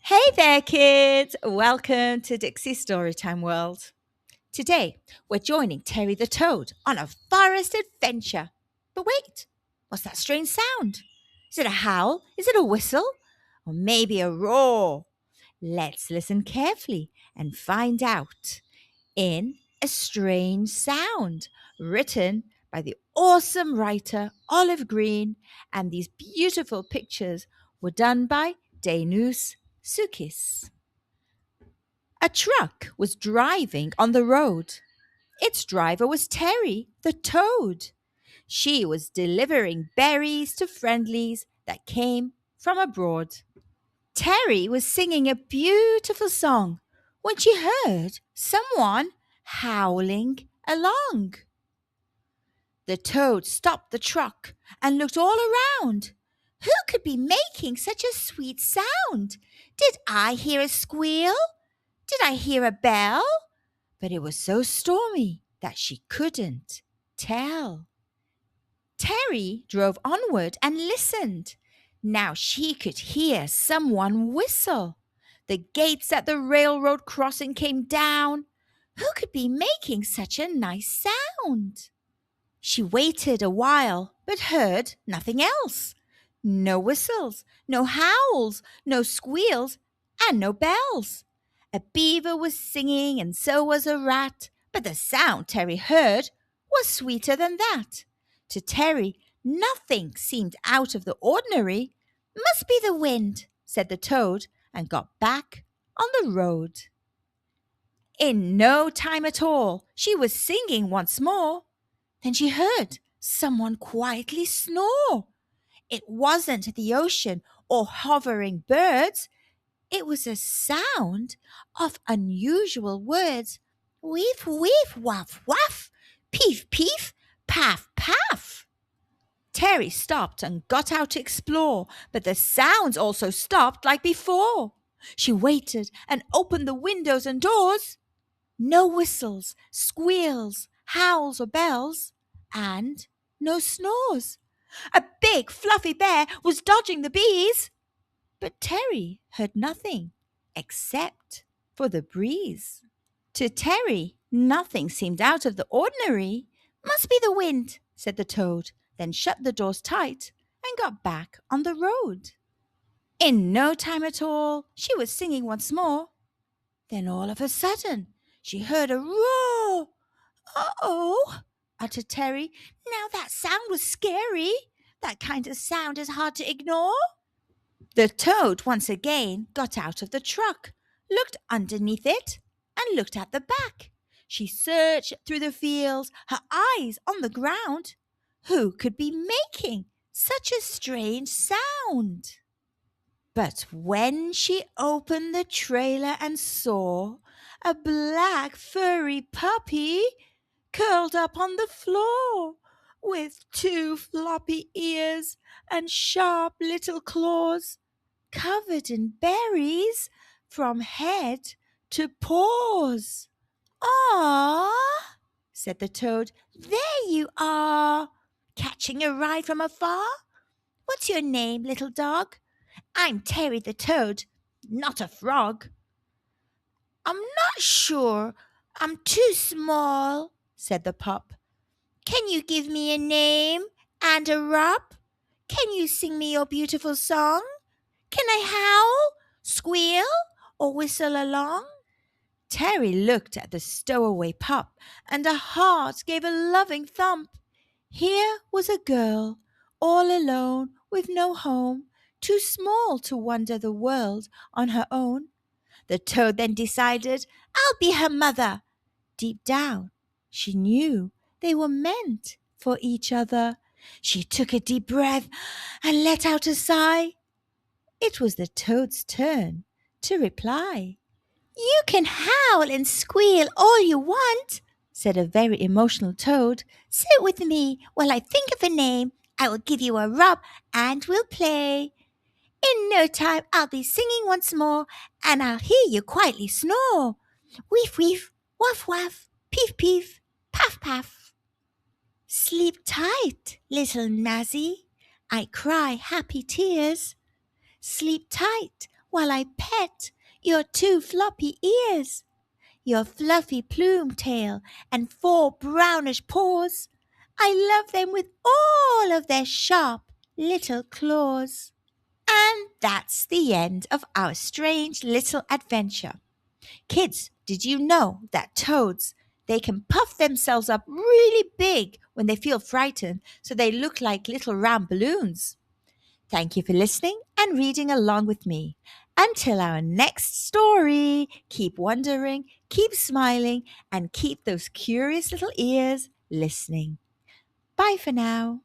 Hey there, kids! Welcome to Dixys Storytime World. Today, we're joining Terry the Toad on a forest adventure. But wait, what's that strange sound? Is it a howl? Is it a whistle? Or maybe a roar? Let's listen carefully and find out in A Strange Sound, written by the awesome writer Olive Green, and these beautiful pictures were done by Dainius Šukys. A truck was driving on the road. Its driver was Terry, the toad. She was delivering berries to friendlies that came from abroad. Terry was singing a beautiful song when she heard someone howling along. The toad stopped the truck and looked all around. Who could be making such a sweet sound? Did I hear a squeal? Did I hear a bell? But it was so stormy that she couldn't tell. Terry drove onward and listened. Now she could hear someone whistle. The gates at the railroad crossing came down. Who could be making such a nice sound? She waited a while, but heard nothing else. No whistles, no howls, no squeals, and no bells. A beaver was singing, and so was a rat, but the sound Terry heard was sweeter than that. To Terry, nothing seemed out of the ordinary. Must be the wind, said the toad, and got back on the road. In no time at all, she was singing once more. Then she heard someone quietly snore. It wasn't the ocean or hovering birds. It was a sound of unusual words. Weef, weef, waff, waff, peef, peef, paff, paff. Terry stopped and got out to explore, but the sounds also stopped like before. She waited and opened the windows and doors. No whistles, squeals, howls, or bells, and no snores. A big fluffy bear was dodging the bees. But Terry heard nothing except for the breeze. To Terry, nothing seemed out of the ordinary. Must be the wind, said the toad, then shut the doors tight and got back on the road. In no time at all, she was singing once more. Then all of a sudden, she heard a roar. Uh-oh, uttered Terry. Now that sound was scary. That kind of sound is hard to ignore. The toad once again got out of the truck, looked underneath it, and looked at the back. She searched through the fields, her eyes on the ground. Who could be making such a strange sound? But when she opened the trailer and saw a black furry puppy curled up on the floor with two floppy ears and sharp little claws, covered in berries from head to paws. "Ah," said the toad, "there you are, catching a ride from afar. What's your name, little dog? I'm Terry the Toad, not a frog." "I'm not sure. I'm too small," said the pup. "Can you give me a name and a rub? Can you sing me your beautiful song? Can I howl, squeal, or whistle along?" Terry looked at the stowaway pup, and her heart gave a loving thump. Here was a girl, all alone, with no home, too small to wander the world on her own. The toad then decided, "I'll be her mother." Deep down, she knew they were meant for each other. She took a deep breath and let out a sigh. It was the toad's turn to reply. "You can howl and squeal all you want," said a very emotional toad. "Sit with me while I think of a name. I will give you a rub and we'll play. In no time I'll be singing once more, and I'll hear you quietly snore. Weef, weef, waff, waff, peef, peef, paff, paff. Sleep tight, little Nazzy. I cry happy tears. Sleep tight while I pet your two floppy ears, your fluffy plume tail, and four brownish paws. I love them with all of their sharp little claws. And that's the end of our strange little adventure. Kids, did you know that toads, they can puff themselves up really big when they feel frightened, so they look like little round balloons? Thank you for listening and reading along with me. Until our next story, keep wondering, keep smiling, and keep those curious little ears listening. Bye for now.